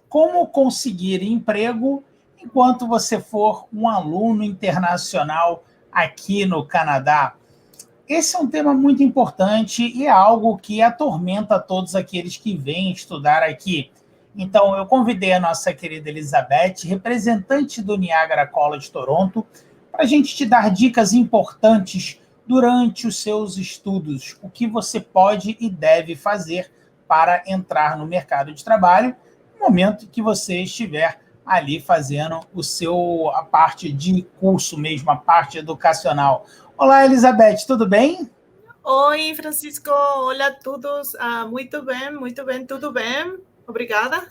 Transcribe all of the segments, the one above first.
como conseguir emprego enquanto você for um aluno internacional aqui no Canadá. Esse é um tema muito importante e é algo que atormenta todos aqueles que vêm estudar aqui. Então, eu convidei a nossa querida Elizabeth, representante do Niagara College Toronto, para a gente te dar dicas importantes durante os seus estudos, o que você pode e deve fazer para entrar no mercado de trabalho no momento que você estiver ali fazendo a parte de curso mesmo, a parte educacional. Olá, Elizabeth, tudo bem? Oi, Francisco. Olá a todos. Muito bem, tudo bem. Obrigada.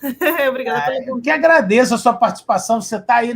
Obrigada pelo Eu que convite. agradeço a sua participação. Você está aí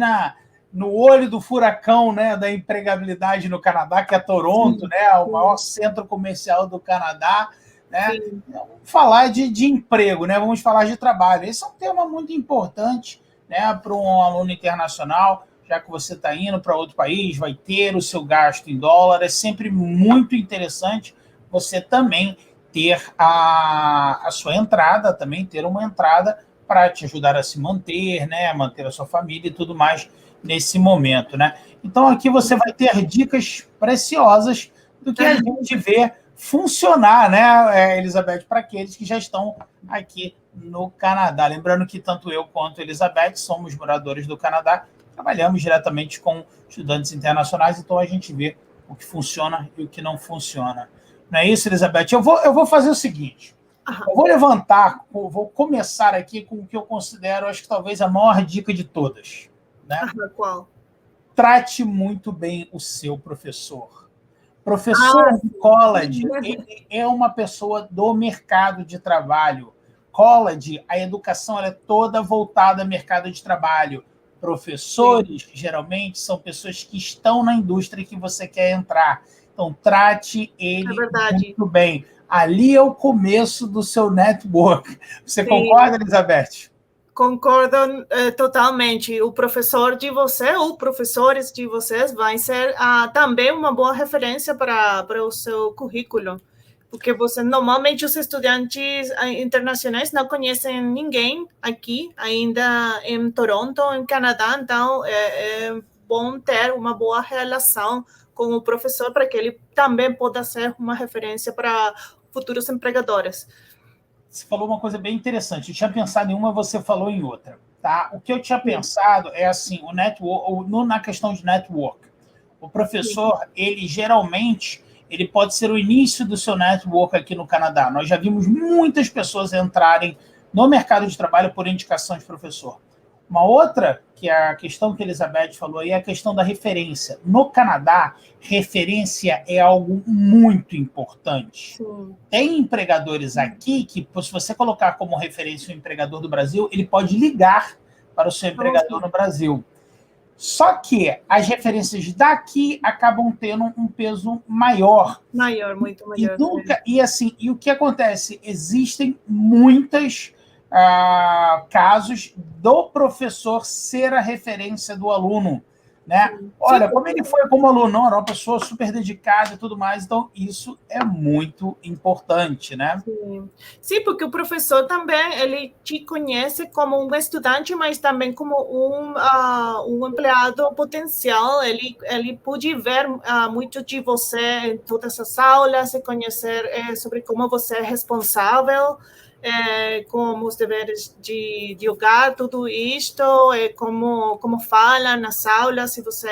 no olho do furacão, né, da empregabilidade no Canadá, que é Toronto, Sim, né, o maior sim, centro comercial do Canadá. Né? sim. Então, vamos falar de emprego, né? Vamos falar de trabalho. Esse é um tema muito importante, né, para um aluno internacional, já que você está indo para outro país, vai ter o seu gasto em dólar. É sempre muito interessante você também ter a sua entrada, também ter uma entrada para te ajudar a se manter, né, manter a sua família e tudo mais nesse momento, né? Então aqui você vai ter dicas preciosas do que a gente vê funcionar, né, Elizabeth, para aqueles que já estão aqui no Canadá. Lembrando que tanto eu quanto a Elizabeth somos moradores do Canadá, trabalhamos diretamente com estudantes internacionais, então a gente vê o que funciona e o que não funciona. Não é isso, Elizabeth? Eu vou fazer o seguinte. Eu vou levantar, vou começar aqui com o que eu considero, acho que talvez a maior dica de todas. Né? Qual? Trate muito bem o seu professor. Professor de college, ele é uma pessoa do mercado de trabalho. College, a educação ela é toda voltada ao mercado de trabalho. Professores, geralmente, são pessoas que estão na indústria que você quer entrar. Então, trate ele muito bem. Ali é o começo do seu network. Você concorda, Elizabeth? Concordo totalmente. O professor de você, ou professores de vocês, vai ser também uma boa referência para o seu currículo, porque você normalmente os estudantes internacionais não conhecem ninguém aqui, ainda em Toronto, em Canadá, então é bom ter uma boa relação com o professor para que ele também possa ser uma referência para futuros empregadores. Você falou uma coisa bem interessante. Eu tinha pensado em uma, você falou em outra. Tá? O que eu tinha pensado é assim, o network, na questão de network. O professor, ele geralmente, ele pode ser o início do seu network aqui no Canadá. Nós já vimos muitas pessoas entrarem no mercado de trabalho por indicação de professor. Uma outra, que é a questão que a Elizabeth falou aí, é a questão da referência. No Canadá, referência é algo muito importante. Sim. Tem empregadores aqui que, se você colocar como referência o empregador do Brasil, ele pode ligar para o seu empregador no Brasil. Só que as referências daqui acabam tendo um peso maior. Maior, muito maior. E o que acontece? Existem muitos casos do professor ser a referência do aluno. Né? Olha, como ele foi como aluno, não, era uma pessoa super dedicada e tudo mais, então isso é muito importante, né? Sim, porque o professor também, ele te conhece como um estudante, mas também como um empregado potencial, ele pode ver muito de você em todas as aulas e conhecer sobre como você é responsável, como os deveres de jogar, tudo isto, como fala nas aulas, se você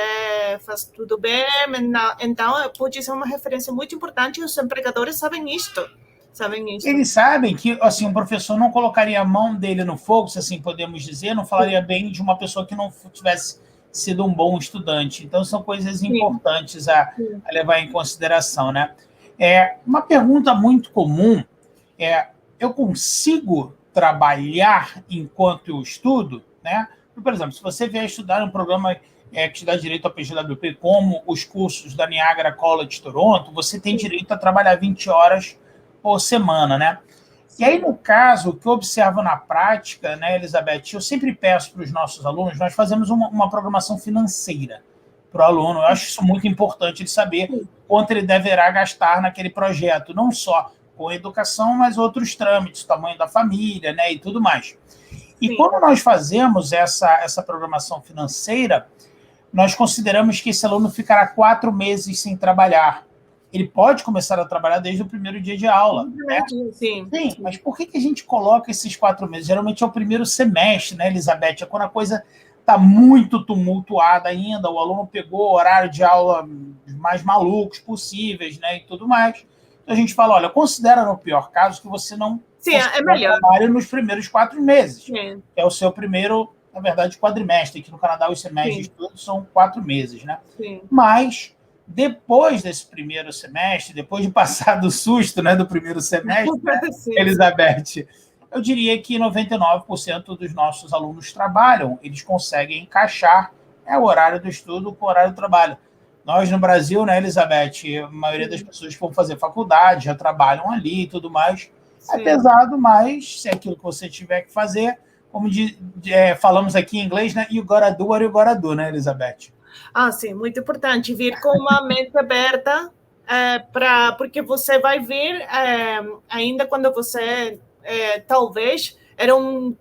faz tudo bem. Então, pode ser uma referência muito importante e os empregadores sabem isto. Eles sabem que assim, o professor não colocaria a mão dele no fogo, se assim podemos dizer, não falaria bem de uma pessoa que não tivesse sido um bom estudante. Então, são coisas importantes a levar em consideração. Né? Uma pergunta muito comum é: eu consigo trabalhar enquanto eu estudo? Né? Por exemplo, se você vier estudar um programa que te dá direito ao PGWP, como os cursos da Niagara College Toronto, você tem direito a trabalhar 20 horas por semana, né? E aí, no caso, o que eu observo na prática, né, Elizabeth, eu sempre peço para os nossos alunos, nós fazemos uma programação financeira para o aluno. Eu acho isso muito importante, ele saber quanto ele deverá gastar naquele projeto, não só com educação, mas outros trâmites, tamanho da família, né, e tudo mais. E quando nós fazemos essa programação financeira, nós consideramos que esse aluno ficará 4 meses sem trabalhar. Ele pode começar a trabalhar desde o primeiro dia de aula. Né? Sim, mas por que a gente coloca esses 4 meses? Geralmente é o primeiro semestre, né, Elizabeth? É quando a coisa está muito tumultuada ainda, o aluno pegou o horário de aula mais malucos possíveis, né, e tudo mais. Então a gente fala, olha, considera no pior caso que você não trabalhe nos primeiros 4 meses, que é o seu primeiro, na verdade, quadrimestre. Aqui no Canadá os semestres todos são 4 meses, né? Mas depois desse primeiro semestre, depois de passar do susto, né, do primeiro semestre, né, Elizabeth, eu diria que 99% dos nossos alunos trabalham, eles conseguem encaixar o horário do estudo com o horário do trabalho. Nós, no Brasil, né, Elizabeth, a maioria das pessoas que vão fazer faculdade já trabalham ali e tudo mais. É pesado, mas se é aquilo que você tiver que fazer, como falamos aqui em inglês, né, you gotta do what you gotta do, né, Elizabeth? Sim, muito importante vir com uma mente aberta, porque você vai vir, ainda quando você talvez era um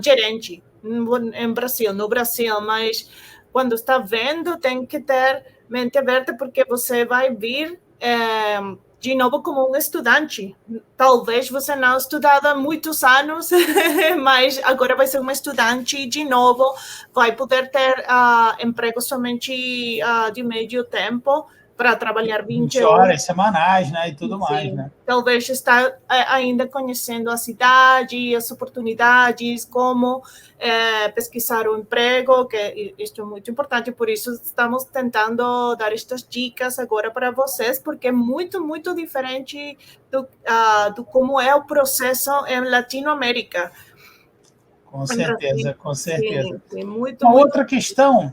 gerente no Brasil, mas quando está vendo, tem que ter mente aberta, porque você vai vir de novo como um estudante. Talvez você não estudado há muitos anos, mas agora vai ser um estudante de novo, vai poder ter emprego somente de meio tempo, para trabalhar 20 horas semanais, né, e tudo mais, né? Talvez está ainda conhecendo a cidade, as oportunidades, como pesquisar o emprego, que isso é muito importante, por isso estamos tentando dar estas dicas agora para vocês, porque é muito, muito diferente do como é o processo em Latinoamérica. Com certeza, com certeza. Sim, muito, Uma outra questão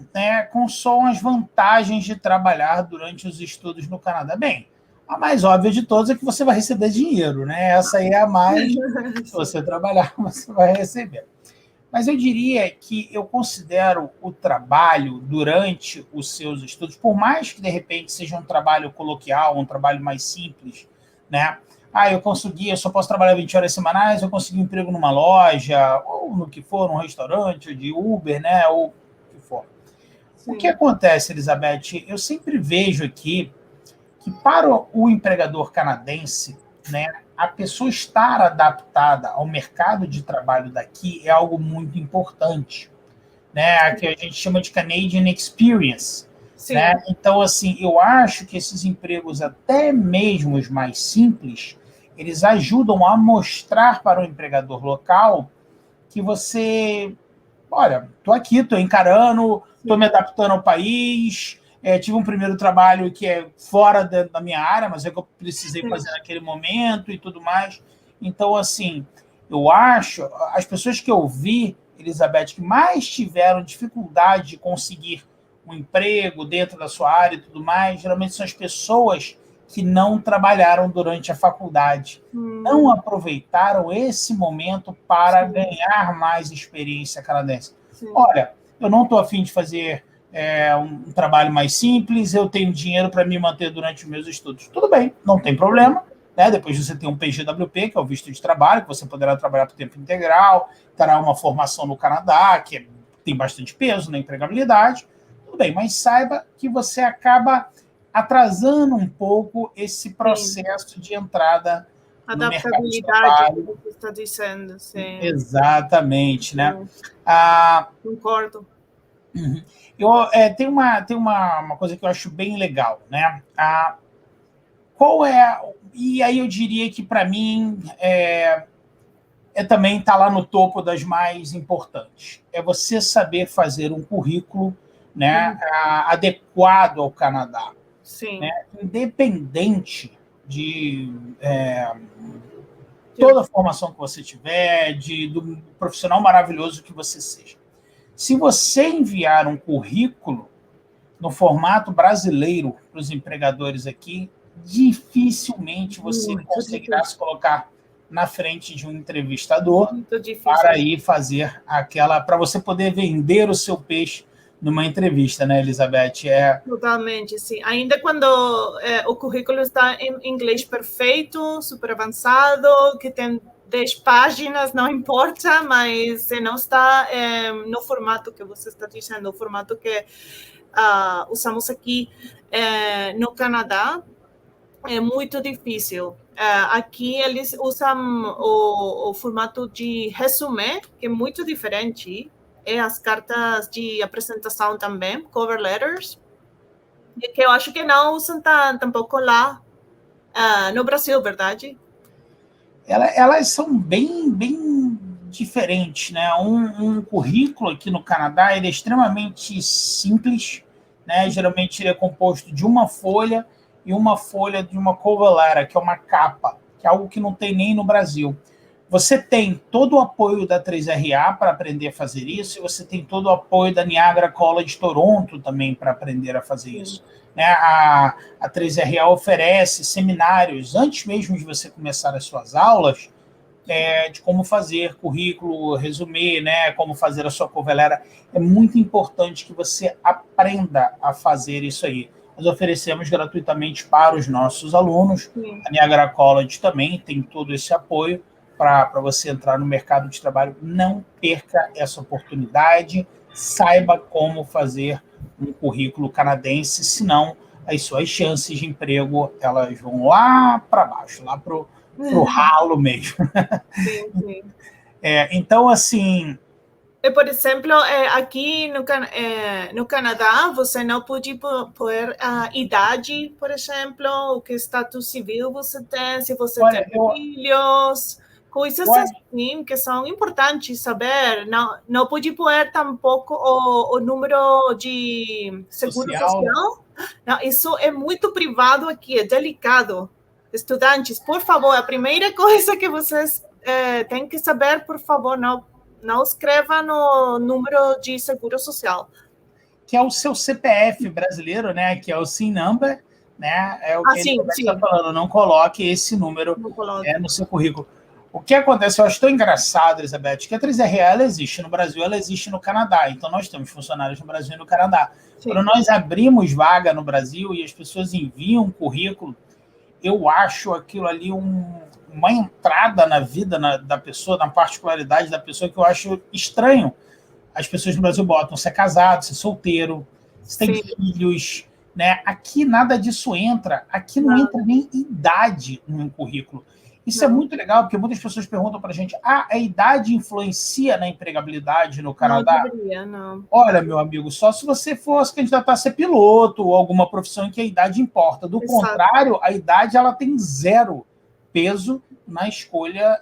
são as vantagens de trabalhar durante os estudos no Canadá. Bem, a mais óbvia de todas é que você vai receber dinheiro, né? Essa aí é a mais... Se você trabalhar, você vai receber. Mas eu diria que eu considero o trabalho durante os seus estudos, por mais que, de repente, seja um trabalho coloquial, um trabalho mais simples, né? Eu só posso trabalhar 20 horas semanais, eu consegui um emprego numa loja, ou no que for, num restaurante, ou de Uber, né? Ou o que for. Sim. O que acontece, Elizabeth? Eu sempre vejo aqui que para o empregador canadense, né, a pessoa estar adaptada ao mercado de trabalho daqui é algo muito importante, né? Que a gente chama de Canadian Experience. Né? Então, assim, eu acho que esses empregos, até mesmo os mais simples, eles ajudam a mostrar para o empregador local que você, olha, estou aqui, estou encarando, estou me adaptando ao país, tive um primeiro trabalho que é fora da minha área, mas é que eu precisei fazer naquele momento e tudo mais. Então, assim, eu acho, as pessoas que eu vi, Elizabeth, que mais tiveram dificuldade de conseguir um emprego dentro da sua área e tudo mais, geralmente são as pessoas que não trabalharam durante a faculdade, não aproveitaram esse momento para ganhar mais experiência canadense. Olha, eu não estou a fim de fazer um trabalho mais simples, eu tenho dinheiro para me manter durante os meus estudos. Tudo bem, não tem problema. Né? Depois você tem um PGWP, que é o visto de trabalho, que você poderá trabalhar por tempo integral, terá uma formação no Canadá, que tem bastante peso na empregabilidade. Tudo bem, mas saiba que você acaba atrasando um pouco esse processo de entrada no mercado de trabalho. Que você está dizendo, sim. Exatamente, né? Concordo. Tem uma coisa que eu acho bem legal, né? Qual é... E aí eu diria que, para mim, também está lá no topo das mais importantes. É você saber fazer um currículo, né, adequado ao Canadá. Sim. Né? Independente de toda a formação que você tiver, do profissional maravilhoso que você seja. Se você enviar um currículo no formato brasileiro para os empregadores aqui, dificilmente você conseguirá se colocar na frente de um entrevistador para ir fazer para você poder vender o seu peixe numa entrevista, né, Elizabeth? Totalmente, sim. Ainda quando o currículo está em inglês perfeito, super avançado, que tem 10 páginas, não importa, mas se não está no formato que você está dizendo, o formato que usamos aqui no Canadá, é muito difícil. Aqui eles usam o formato de resumé, que é muito diferente, e as cartas de apresentação também, cover letters, que eu acho que não usam tampouco lá no Brasil, verdade? Elas são bem diferentes, né? Um currículo aqui no Canadá ele é extremamente simples, né? Geralmente ele é composto de uma folha e uma folha de uma cover letter, que é uma capa, que é algo que não tem nem no Brasil. Você tem todo o apoio da 3RA para aprender a fazer isso, e você tem todo o apoio da Niagara College Toronto também para aprender a fazer isso. Né? A 3RA oferece seminários, antes mesmo de você começar as suas aulas, de como fazer currículo, resumir, né? Como fazer a sua cover letter. É muito importante que você aprenda a fazer isso aí. Nós oferecemos gratuitamente para os nossos alunos. Sim. A Niagara College também tem todo esse apoio para você entrar no mercado de trabalho. Não perca essa oportunidade, saiba como fazer um currículo canadense, senão as suas chances de emprego elas vão lá para baixo, lá para o ralo mesmo. Sim, sim. Então, assim... Por exemplo, aqui no Canadá, você não pode pôr a idade, por exemplo, o que status civil você tem, se você tem filhos... Coisas assim que são importantes saber. Não pode pôr tampouco o número de seguro social. Não, isso é muito privado aqui, é delicado. Estudantes, por favor, a primeira coisa que vocês têm que saber, por favor, não escreva no número de seguro social. Que é o seu CPF brasileiro, né? Que é o SIN number, né? É o que ele está falando. Não coloque esse número no seu currículo. O que acontece, eu acho tão engraçado, Elizabeth, que a 3RA ela existe no Brasil, ela existe no Canadá. Então, nós temos funcionários no Brasil e no Canadá. Sim. Quando nós abrimos vaga no Brasil e as pessoas enviam um currículo, eu acho aquilo ali uma entrada na vida da pessoa, na particularidade da pessoa, que eu acho estranho. As pessoas no Brasil botam se é casado, se é solteiro, se tem filhos, né? Aqui nada disso entra. Aqui não entra nem idade no currículo. Isso é muito legal, porque muitas pessoas perguntam para a gente, a idade influencia na empregabilidade no Canadá? Não deveria, não. Olha, meu amigo, só se você fosse candidatar a ser piloto ou alguma profissão em que a idade importa. Do contrário, a idade ela tem zero peso na escolha,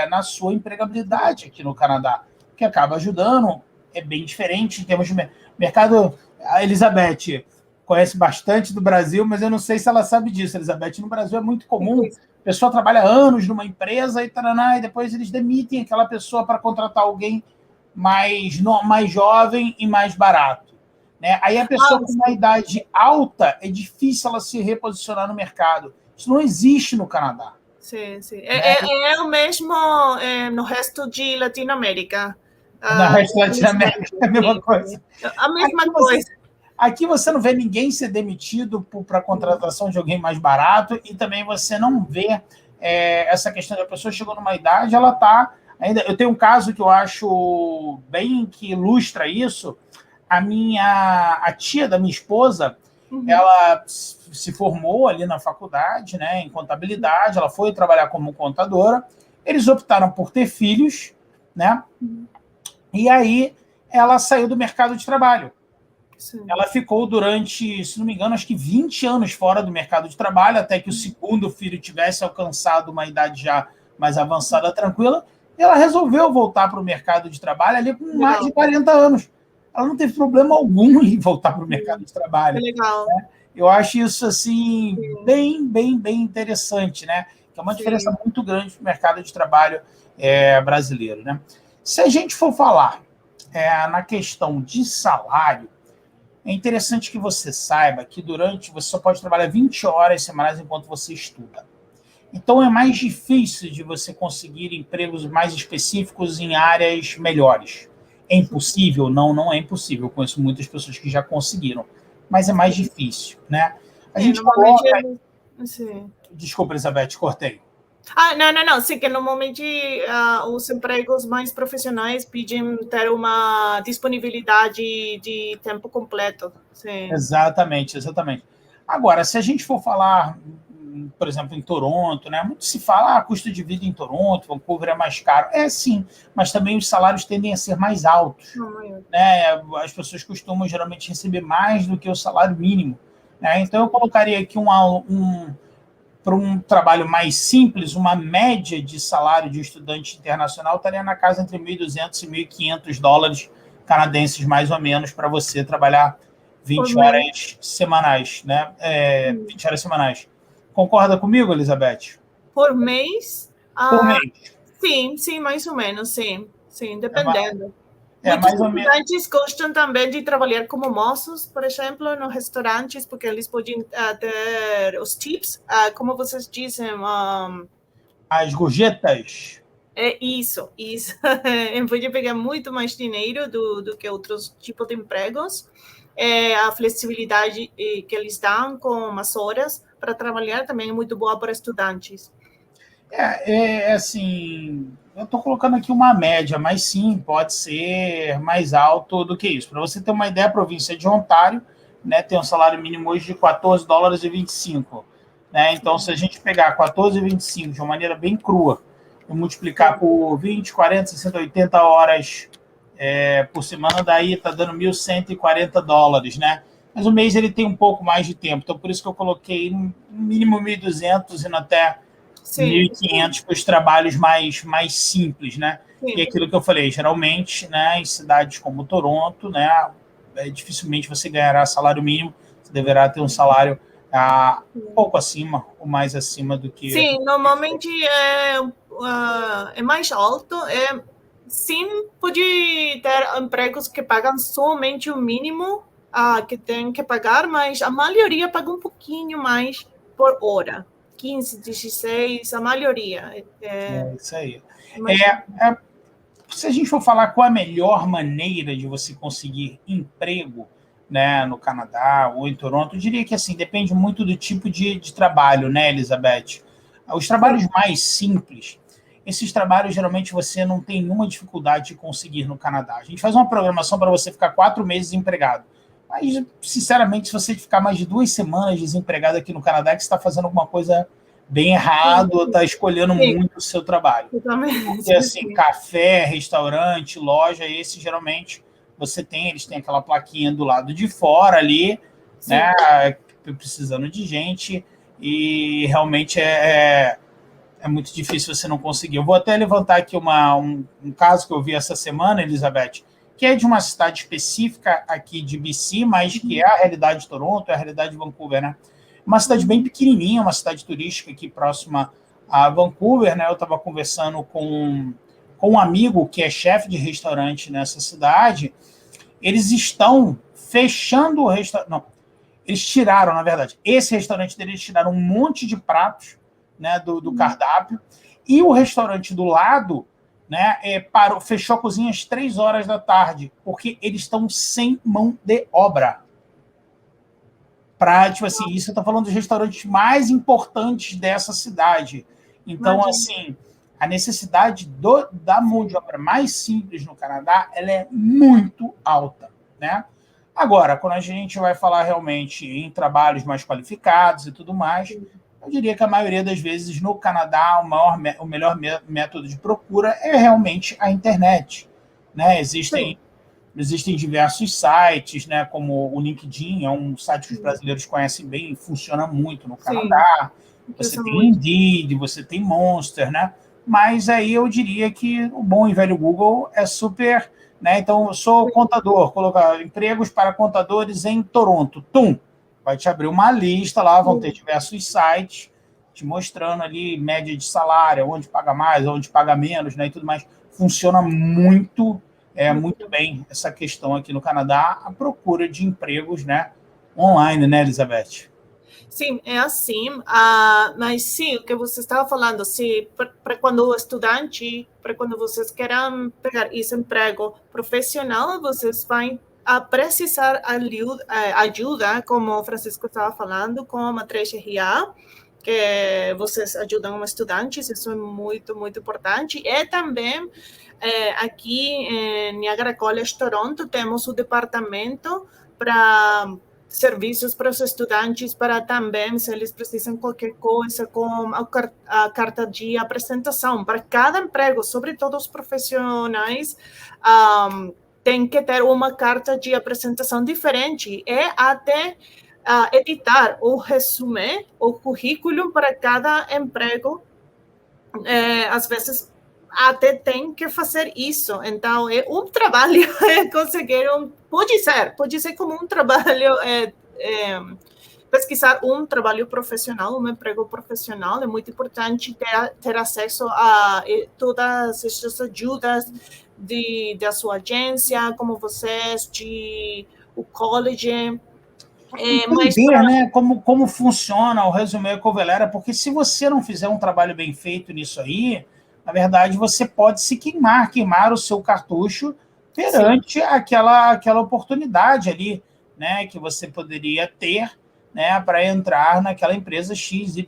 na sua empregabilidade aqui no Canadá, que acaba ajudando. É bem diferente em termos de mercado. A Elizabeth conhece bastante do Brasil, mas eu não sei se ela sabe disso, Elizabeth. No Brasil é muito comum... A pessoa trabalha anos numa empresa e depois eles demitem aquela pessoa para contratar alguém mais jovem e mais barato. Né? Aí a pessoa com uma idade alta, é difícil ela se reposicionar no mercado. Isso não existe no Canadá. Sim, sim. É o mesmo no resto de Latinoamérica. No resto da Latinoamérica é a mesma coisa. A mesma coisa. Aqui você não vê ninguém ser demitido para contratação de alguém mais barato e também você não vê essa questão da pessoa chegou numa idade, ela está ainda... Eu tenho um caso que eu acho bem que ilustra isso. A tia da minha esposa, ela se formou ali na faculdade, né, em contabilidade, ela foi trabalhar como contadora, eles optaram por ter filhos, né, e aí ela saiu do mercado de trabalho. Sim. Ela ficou durante, se não me engano, acho que 20 anos fora do mercado de trabalho, até que o segundo filho tivesse alcançado uma idade já mais avançada, tranquila, e ela resolveu voltar para o mercado de trabalho ali com mais de 40 anos. Ela não teve problema algum em voltar para o mercado de trabalho. Legal. Né? Eu acho isso assim bem interessante, né? Que é uma diferença muito grande para o mercado de trabalho brasileiro. Né? Se a gente for falar na questão de salário, é interessante que você saiba que você só pode trabalhar 20 horas semanais enquanto você estuda. Então é mais difícil de você conseguir empregos mais específicos em áreas melhores. É impossível? Não é impossível. Eu conheço muitas pessoas que já conseguiram, mas é mais difícil, né? A gente coloca... Desculpa, Elizabeth, cortei. Não. Sim, que normalmente os empregos mais profissionais pedem ter uma disponibilidade de tempo completo. Sim. Exatamente. Agora, se a gente for falar, por exemplo, em Toronto, né? Muito se fala, custo de vida em Toronto, Vancouver é mais caro. É sim, mas também os salários tendem a ser mais altos. Né? As pessoas costumam geralmente receber mais do que o salário mínimo. Né? Então, eu colocaria aqui para um trabalho mais simples, uma média de salário de um estudante internacional estaria na casa entre 1.200 e 1.500 dólares canadenses, mais ou menos, para você trabalhar 20 horas semanais, né? 20 horas semanais. Concorda comigo, Elizabeth? Por mês? Por mês. Sim, mais ou menos, sim, dependendo. Muitos mais ou menos. estudantes gostam também de trabalhar como moços, por exemplo, nos restaurantes, porque eles podem ter os tips, como vocês dizem. As gorjetas. Isso. Pode pegar muito mais dinheiro do que outros tipos de empregos. A flexibilidade que eles dão com as horas para trabalhar também é muito boa para estudantes. Assim, eu estou colocando aqui uma média, mas sim, pode ser mais alto do que isso. Para você ter uma ideia, a província de Ontário, né, tem um salário mínimo hoje de 14 dólares e 25. Né? Então, se a gente pegar 14,25 de uma maneira bem crua e multiplicar por 20, 40, 60, 80 horas por semana, daí está dando 1.140 dólares, né? Mas o mês ele tem um pouco mais de tempo, então por isso que eu coloquei no mínimo 1.200 e até 1.500 para os trabalhos mais simples, né? Sim. E aquilo que eu falei, geralmente, né, em cidades como Toronto, né, dificilmente você ganhará salário mínimo, você deverá ter um salário um pouco acima ou mais acima do que... Sim, normalmente é mais alto. Sim, pode ter empregos que pagam somente o mínimo que tem que pagar, mas a maioria paga um pouquinho mais por hora. 15, 16, a maioria. É isso aí. Se a gente for falar qual a melhor maneira de você conseguir emprego, né, no Canadá ou em Toronto, eu diria que assim, depende muito do tipo de trabalho, né, Elizabeth? Os trabalhos mais simples, esses trabalhos geralmente você não tem nenhuma dificuldade de conseguir no Canadá. A gente faz uma programação para você ficar 4 meses desempregado. Mas, sinceramente, se você ficar mais de 2 semanas desempregado aqui no Canadá, é que você está fazendo alguma coisa bem errado, ou está escolhendo muito o seu trabalho. Porque, assim, café, restaurante, loja, esse geralmente eles têm aquela plaquinha do lado de fora ali, sim, né, precisando de gente, e realmente é muito difícil você não conseguir. Eu vou até levantar aqui um caso que eu vi essa semana, Elizabeth, que é de uma cidade específica aqui de BC, mas que é a realidade de Toronto, é a realidade de Vancouver, né? Uma cidade bem pequenininha, uma cidade turística aqui próxima a Vancouver, né? Eu estava conversando com um amigo que é chefe de restaurante nessa cidade. Eles estão fechando o restaurante. Não, eles tiraram, na verdade, esse restaurante deles tiraram um monte de pratos, né, do cardápio, e o restaurante do lado, né, fechou a cozinha às 3 horas da tarde, porque eles estão sem mão de obra. Tipo assim, isso eu tô falando dos restaurantes mais importantes dessa cidade. Então, assim, a necessidade da mão de obra mais simples no Canadá, ela é muito alta, né? Agora, quando a gente vai falar realmente em trabalhos mais qualificados e tudo mais, eu diria que a maioria das vezes no Canadá o melhor método de procura é realmente a internet, né? Existem diversos sites, né, como o LinkedIn, é um site que os brasileiros conhecem bem, funciona muito no Canadá. Você tem Indeed, você tem Monster, né? Mas aí eu diria que o bom e velho Google é super... Né? Então, eu sou contador, colocar empregos para contadores em Toronto. Vai te abrir uma lista lá, vão ter diversos sites te mostrando ali média de salário, onde paga mais, onde paga menos, né, e tudo mais. Funciona muito bem essa questão aqui no Canadá, a procura de empregos, né, online, né, Elizabeth? Sim, é assim, mas sim, o que você estava falando, se para quando o estudante, para quando vocês querem pegar esse emprego profissional, vocês vão precisar ajuda, como o Francisco estava falando, com a matriz RA, que vocês ajudam os estudantes, isso é muito, muito importante. E também, aqui em Niagara College, Toronto, temos o departamento para serviços para os estudantes, para também, se eles precisam de qualquer coisa, com a carta de apresentação. Para cada emprego, sobretudo os profissionais, tem que ter uma carta de apresentação diferente e até editar o resumo, o currículo para cada emprego. Às vezes até tem que fazer isso. Então, é um trabalho conseguir pode ser como um trabalho, pesquisar um trabalho profissional, um emprego profissional. É muito importante ter acesso a todas essas ajudas da sua agência, como vocês, o college. Entender, né, como funciona o resumé cover letter, porque se você não fizer um trabalho bem feito nisso aí, na verdade você pode se queimar o seu cartucho perante aquela oportunidade ali, né, que você poderia ter, né, para entrar naquela empresa XYZ.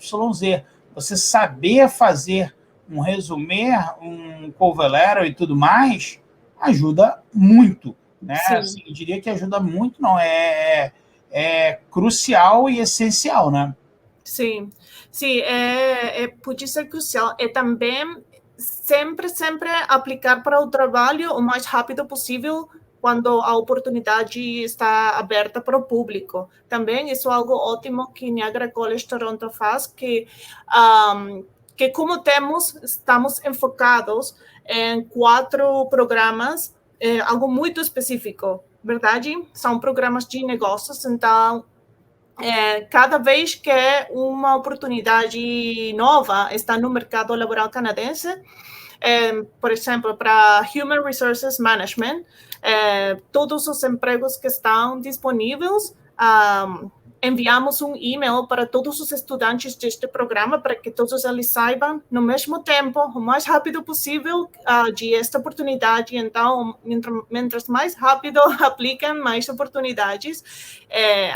Você saber fazer um resumé, um cover letter e tudo mais, ajuda muito, né? Assim, eu diria que ajuda muito, não é crucial e essencial, né? Sim, pode ser crucial. E também sempre aplicar para o trabalho o mais rápido possível quando a oportunidade está aberta para o público. Também isso é algo ótimo que Niagara College Toronto faz, que como estamos enfocados em 4 programas, algo muito específico, verdade? São programas de negócios, então cada vez que uma oportunidade nova está no mercado laboral canadense, por exemplo, para Human Resources Management, todos os empregos que estão disponíveis, enviamos um e-mail para todos os estudantes deste programa para que todos eles saibam no mesmo tempo, o mais rápido possível, de esta oportunidade. Então, mientras mais rápido aplicam, mais oportunidades,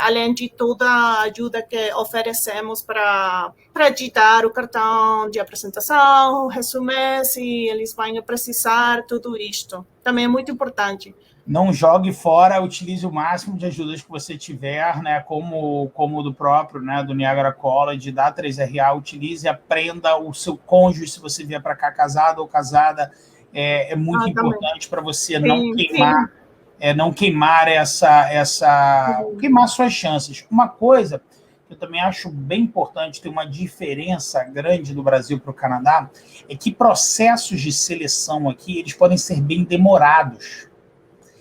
além de toda a ajuda que oferecemos para editar o cartão de apresentação, o resumé, se eles vão precisar, tudo isto. Também é muito importante. Não jogue fora, utilize o máximo de ajudas que você tiver, né, como do próprio, né, do Niagara College, da 3RA, utilize, aprenda o seu cônjuge, se você vier para cá casado ou casada, é muito importante para você não queimar queimar suas chances. Uma coisa que eu também acho bem importante, tem uma diferença grande do Brasil para o Canadá, é que processos de seleção aqui, eles podem ser bem demorados.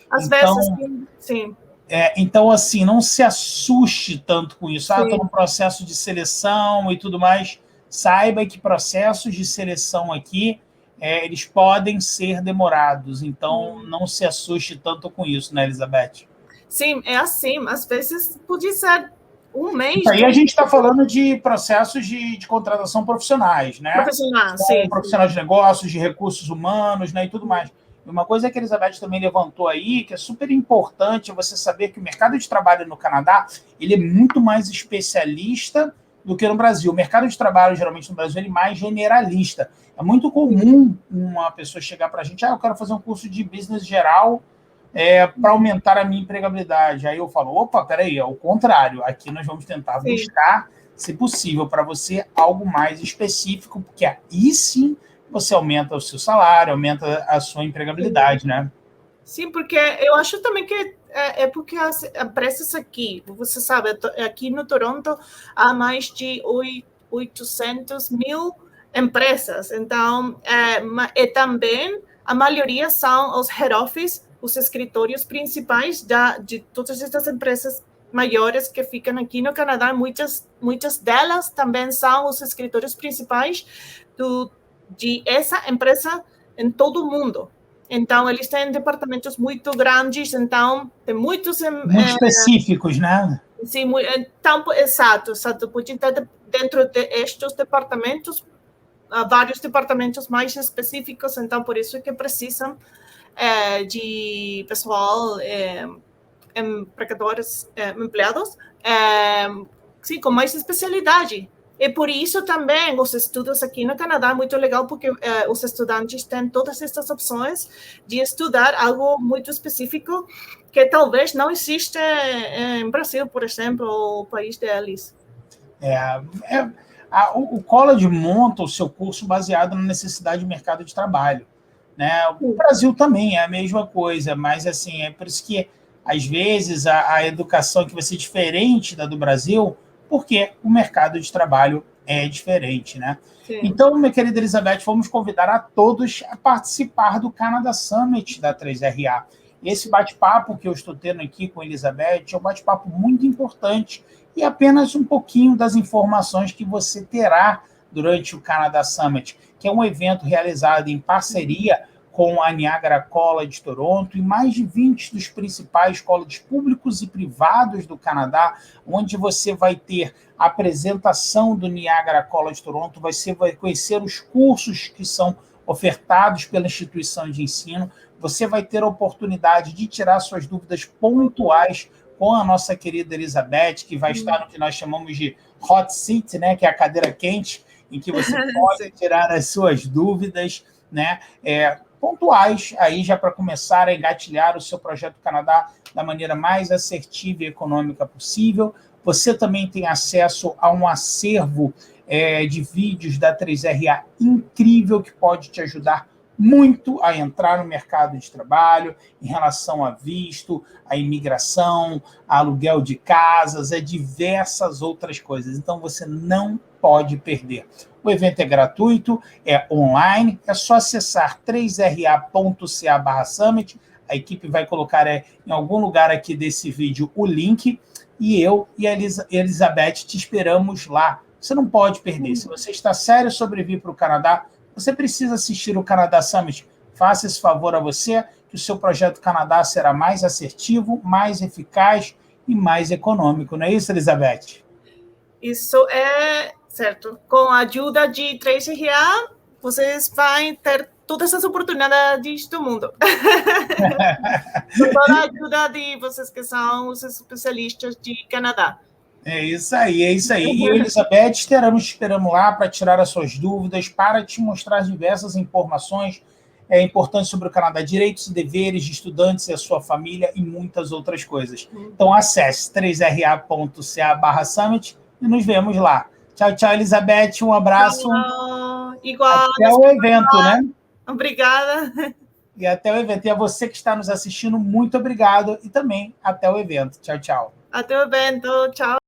Às vezes, sim. Então, assim, não se assuste tanto com isso. Estou no processo de seleção e tudo mais. Saiba que processos de seleção aqui, eles podem ser demorados. Então, não se assuste tanto com isso, né, Elizabeth? Sim, é assim. Às vezes, pode ser um mês. Aí a gente está falando de processos de contratação profissionais, né? Profissionais de negócios, de recursos humanos, né, e tudo mais. Uma coisa que a Elizabeth também levantou aí, que é super importante, é você saber que o mercado de trabalho no Canadá, ele é muito mais especialista do que no Brasil. O mercado de trabalho, geralmente, no Brasil, ele é mais generalista. É muito comum uma pessoa chegar para a gente, eu quero fazer um curso de business geral para aumentar a minha empregabilidade. Aí eu falo, opa, peraí, é o contrário. Aqui nós vamos tentar buscar, se possível, para você algo mais específico, porque aí sim você aumenta o seu salário, aumenta a sua empregabilidade, né? Sim, porque eu acho também que porque as empresas aqui, você sabe, aqui no Toronto há mais de 800 mil empresas. Então, e também a maioria são os head office, os escritórios principais de todas estas empresas maiores que ficam aqui no Canadá. Muitas delas também são os escritórios principais de essa empresa em todo o mundo. Então, eles têm departamentos muito grandes, então tem muitos... Muito específicos, né? Sim, então, exato. Pode ter dentro destes departamentos, vários departamentos mais específicos, então por isso que precisam de pessoal, empregadores, empregados, sim, com mais especialidade. E por isso também os estudos aqui no Canadá é muito legal, porque os estudantes têm todas essas opções de estudar algo muito específico que talvez não existe em Brasil, por exemplo, o país deles. O college monta o seu curso baseado na necessidade de mercado de trabalho, né? O Brasil também é a mesma coisa, mas assim, é por isso que às vezes a educação que vai ser diferente da do Brasil, porque o mercado de trabalho é diferente, né? Sim. Então, minha querida Elizabeth, vamos convidar a todos a participar do Canada Summit da 3RA. Esse bate-papo que eu estou tendo aqui com a Elizabeth é um bate-papo muito importante e apenas um pouquinho das informações que você terá durante o Canada Summit, que é um evento realizado em parceria com a Niagara College de Toronto e mais de 20 dos principais colleges públicos e privados do Canadá, onde você vai ter a apresentação do Niagara College de Toronto, você vai conhecer os cursos que são ofertados pela instituição de ensino, você vai ter a oportunidade de tirar suas dúvidas pontuais com a nossa querida Elizabeth, que vai estar no que nós chamamos de hot seat, né, que é a cadeira quente, em que você pode tirar as suas dúvidas, né, pontuais, aí já para começar a engatilhar o seu projeto Canadá da maneira mais assertiva e econômica possível. Você também tem acesso a um acervo de vídeos da 3RA incrível que pode te ajudar muito a entrar no mercado de trabalho, em relação a visto, a imigração, a aluguel de casas, diversas outras coisas. Então, você não pode perder. O evento é gratuito, é online, é só acessar 3ra.ca/summit. A equipe vai colocar em algum lugar aqui desse vídeo o link, e eu e a Elizabeth te esperamos lá. Você não pode perder. Se você está sério sobre vir para o Canadá, você precisa assistir o Canada Summit. Faça esse favor a você, que o seu projeto Canadá será mais assertivo, mais eficaz e mais econômico. Não é isso, Elizabeth? Isso é certo. Com a ajuda de 3RA, vocês vão ter todas as oportunidades do mundo. Com toda a ajuda de vocês que são os especialistas de Canadá. É isso aí, é isso aí. E, Elizabeth, esperamos lá para tirar as suas dúvidas, para te mostrar diversas informações importantes sobre o Canadá, direitos e deveres de estudantes e a sua família e muitas outras coisas. Então, acesse 3ra.ca/summit e nos vemos lá. Tchau, tchau, Elizabeth. Um abraço. Igual. Até o evento, né? Obrigada. E até o evento. E a você que está nos assistindo, muito obrigado. E também até o evento. Tchau, tchau. Até o evento. Tchau.